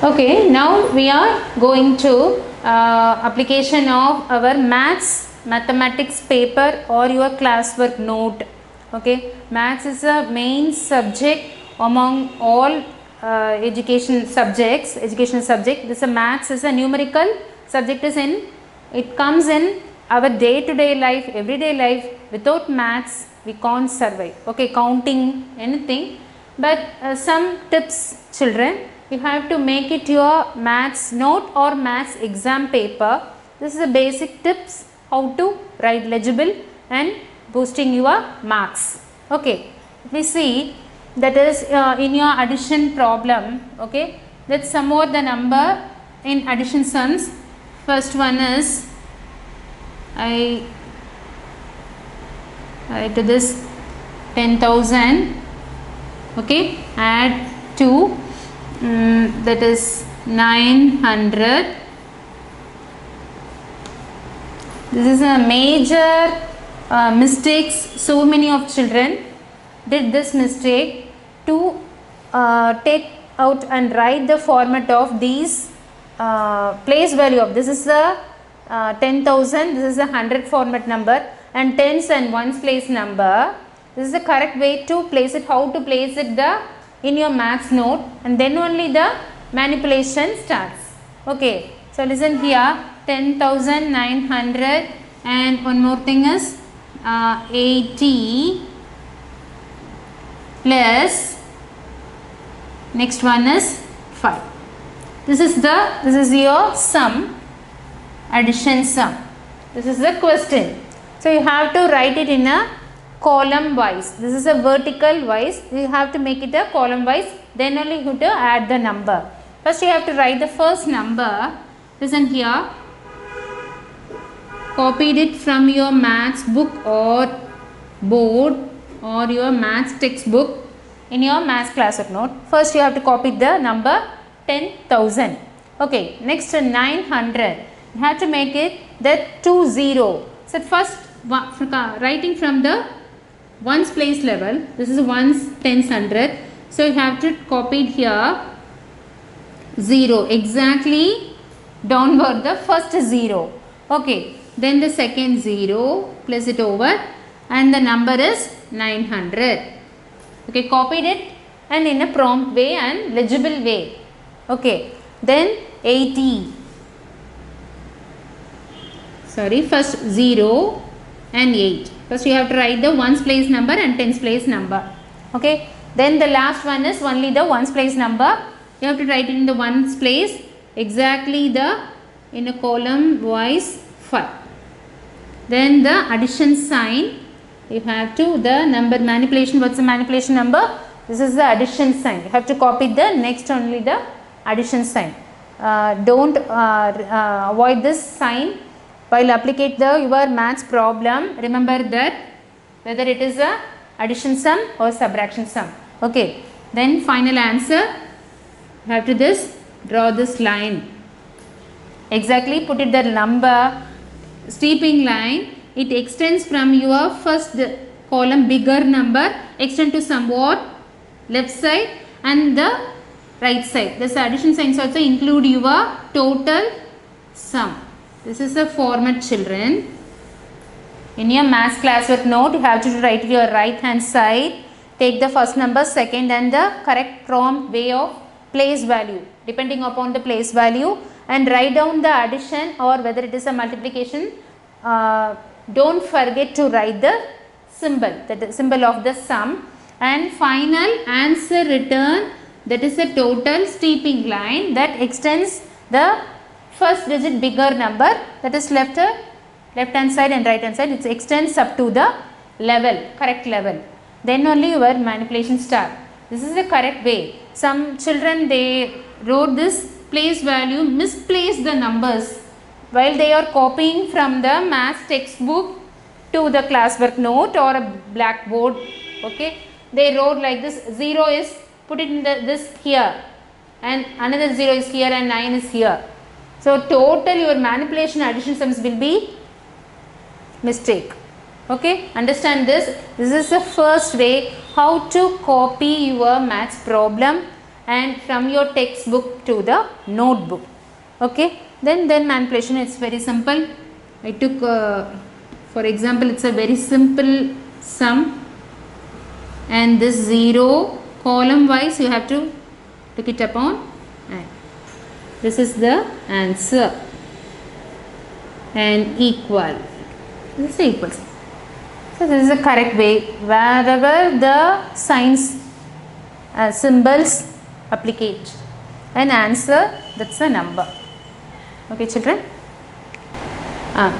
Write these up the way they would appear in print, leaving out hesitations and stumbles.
Okay, now we are going to application of our mathematics paper or your classwork note. Okay, maths is a main subject among all educational subject. This is maths is a numerical subject, it comes in our day-to-day life, everyday life. Without maths we can't survive. Okay, counting anything, but some tips, children. You have to make it your maths note or maths exam paper. This is the basic tips how to write legible and boosting your marks. Okay, we see that is in your addition problem. Okay, let's sum out the number in addition sums. First one is I write to this 10,000. Okay, add 2. That is 900. This is a major mistakes. So many of children did this mistake to take out and write the format of these place value of this is the 10,000. This is a 100 format number and tens and ones place number. This is the correct way to place it. How to place it in your maths note, and then only the manipulation starts. Okay, so listen here, 10,900 and one more thing is 80 plus next one is 5. This is your sum, addition sum. This is the question. So you have to write it in a column wise. This is a vertical wise. You have to make it a column wise. Then only you have to add the number. First you have to write the first number. Listen here. Copied it from your maths book or board or your maths textbook in your maths classwork note. First you have to copy the number 10,000. Okay. Next 900. You have to make it that 20. So first writing from the ones place level. This is ones, tens, hundred. So you have to copy it here 0 exactly downward the first 0. Okay, then the second 0, place it over and the number is 900. Okay, copied it and in a prompt way and legible way. Okay, then 80. Sorry, first 0 and 8. First you have to write the ones place number and tens place number. Okay, then the last one is only the ones place number. You have to write it in the ones place exactly in a column wise 5. Then the addition sign, you have to the number manipulation. What's the manipulation number? This is the addition sign. You have to copy the next only the addition sign. Don't avoid this sign while applicate your maths problem. Remember that whether it is a addition sum or subtraction sum. Okay, then final answer, you have to draw this line, exactly put it the number, steeping line. It extends from your first column bigger number, extend to somewhat left side and the right side. This addition signs also include your total sum. This is the format, children. In your maths classwork note, you have to write your right hand side. Take the first number, second and the correct prompt way of place value depending upon the place value, and write down the addition or whether it is a multiplication. Don't forget to write the symbol, the symbol of the sum, and final answer return, that is a total steeping line that extends the first digit bigger number, that is left hand side and right hand side. It extends up to the level, correct level. Then only your manipulation start. This is the correct way. Some children, they wrote this place value, misplaced the numbers while they are copying from the maths textbook to the classwork note or a blackboard. Okay, they wrote like this, 0 is put it in this here and another 0 is here and 9 is here. So total your manipulation addition sums will be mistake. Okay, understand this. This is the first way how to copy your maths problem and from your textbook to the notebook. Okay, then manipulation is very simple. I took for example, it's a very simple sum, and this 0 column wise you have to look it upon, and this is the answer, and equal, this is equals. So this is the correct way. Wherever the signs symbols applicate an answer, that's a number. Okay children.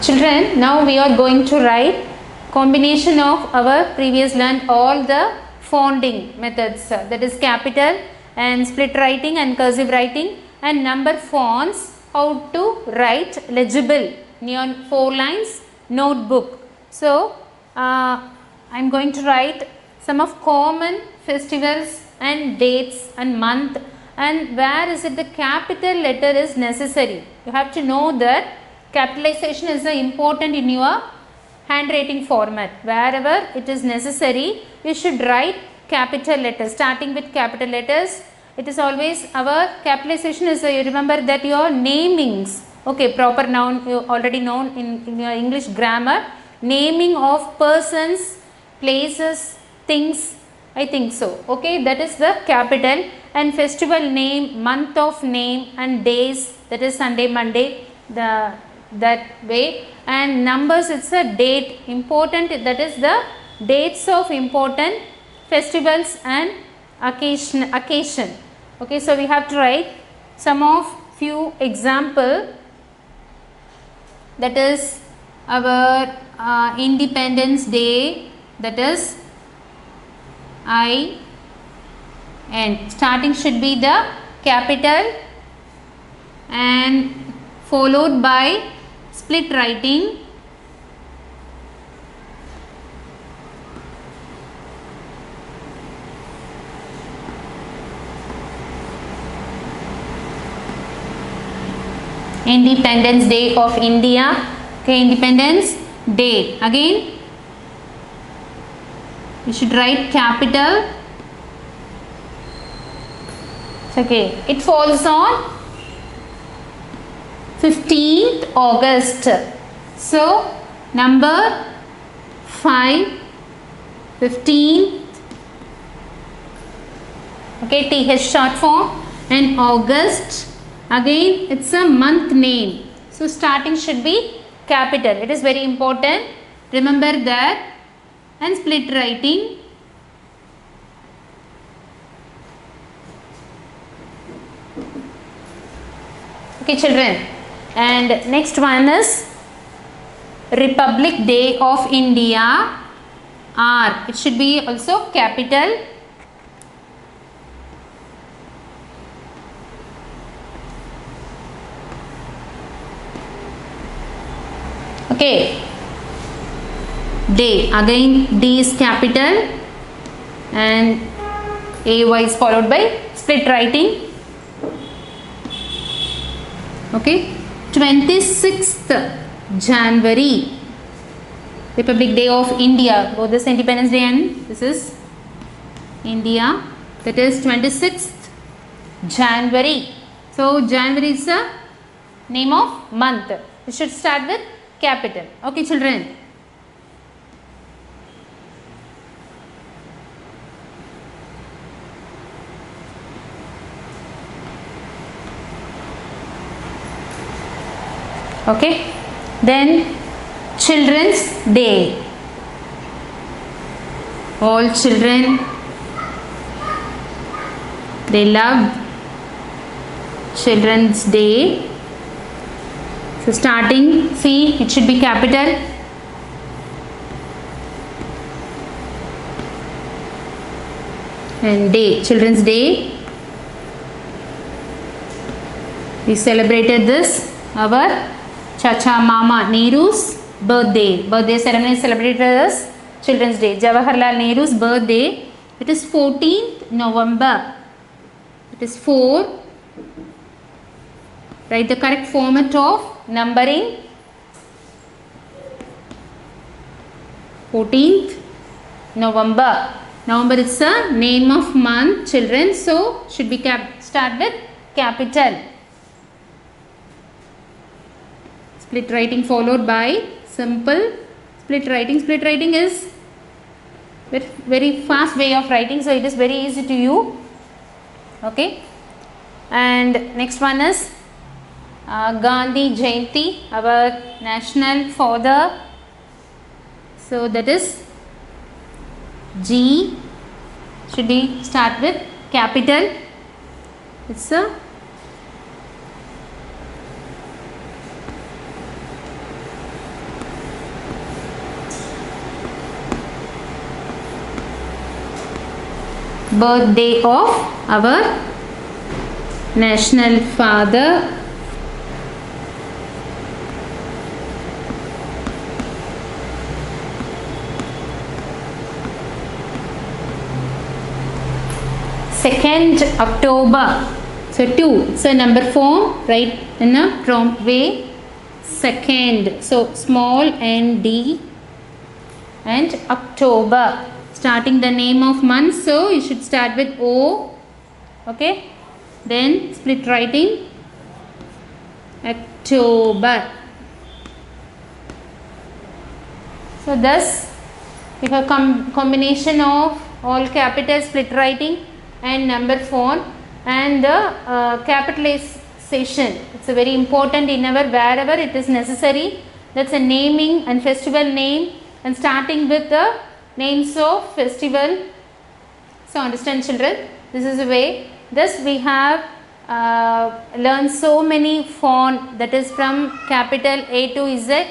Children, now we are going to write combination of our previous learned all the founding methods, that is capital and split writing and cursive writing and number fonts, how to write legible in your 4 lines notebook. So I am going to write some of common festivals and dates and month, and where is it the capital letter is necessary. You have to know that capitalization is important in your handwriting format. Wherever it is necessary, you should write capital letters, starting with capital letters. It is always our capitalization is, you remember that your namings, okay, proper noun you already known in your English grammar, naming of persons, places, things, I think so. Okay, that is the capital. And festival name, month of name and days, that is Sunday, Monday, that way. And numbers, it's a date, important, that is the dates of important festivals and occasion. Okay, so we have to write some of few example, that is our Independence Day, that is I, and starting should be the capital and followed by split writing, Independence Day of India. Okay, Independence Day. Again you should write capital. Okay, it falls on 15th August. So number 5, 15th, okay, TH short form, and August, again it's a month name. So starting should be capital. It is very important. Remember that. And split writing. Okay children, and next one is Republic Day of India, R. It should be also capital. Okay, day, again D is capital and AY is followed by split writing. Okay, 26th January, Republic Day of India. Both this Independence Day and this is India, that is 26th January. So January is the name of month. You should start with capital. Okay children. Okay, then Children's Day. All children, they love Children's Day. So starting, see, it should be capital. And day, Children's Day. We celebrated this, our Chacha Mama Nehru's birthday. Birthday ceremony is celebrated as Children's Day. Jawaharlal Nehru's birthday. It is 14th November. It is 4. Write the correct format of numbering. 14th November. November is the name of month, children, so should be start with capital. Split writing followed by simple split writing. Split writing is very fast way of writing, so it is very easy to you. Okay, and next one is Gandhi Jayanti, our national father, so that is G should be start with capital. It's a birthday of our national father. Second October. So 2. So number 4. Write in a prompt way. Second. So small and D. And October. Starting the name of month. So you should start with O. Okay. Then split writing. October. So thus we have combination of all capital split writing and number font and the capitalization. It's a very important in our wherever it is necessary. That's a naming and festival name and starting with the names of festival. So understand, children, this is a way. Thus we have learned so many font, that is from capital A to Z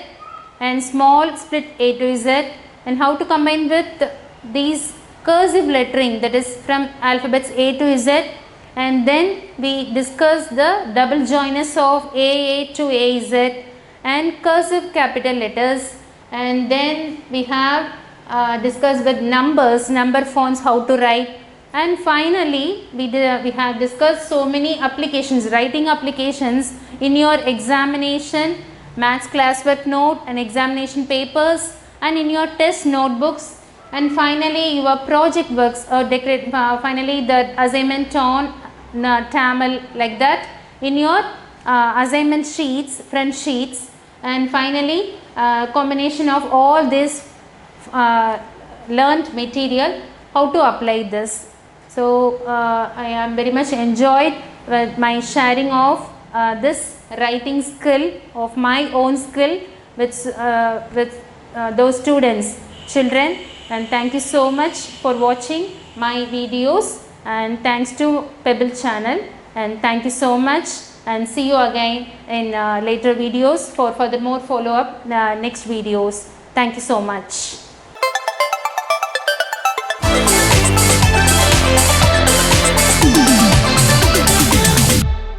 and small split A to Z, and how to combine with these cursive lettering, that is from alphabets A to Z, and then we discuss the double joiners of A to AZ and cursive capital letters, and then we have discussed with numbers, number fonts, how to write, and finally we have discussed so many applications, writing applications in your examination, maths classwork note and examination papers, and in your test notebooks, and finally your project works, finally the assignment on Tamil, like that, in your assignment sheets, front sheets, and finally combination of all this learnt material, how to apply this. So I am very much enjoyed with my sharing of this writing skill, of my own skill with those students, children, and thank you so much for watching my videos, and thanks to Pebble channel, and thank you so much, and see you again in later videos for furthermore follow up next videos. Thank you so much.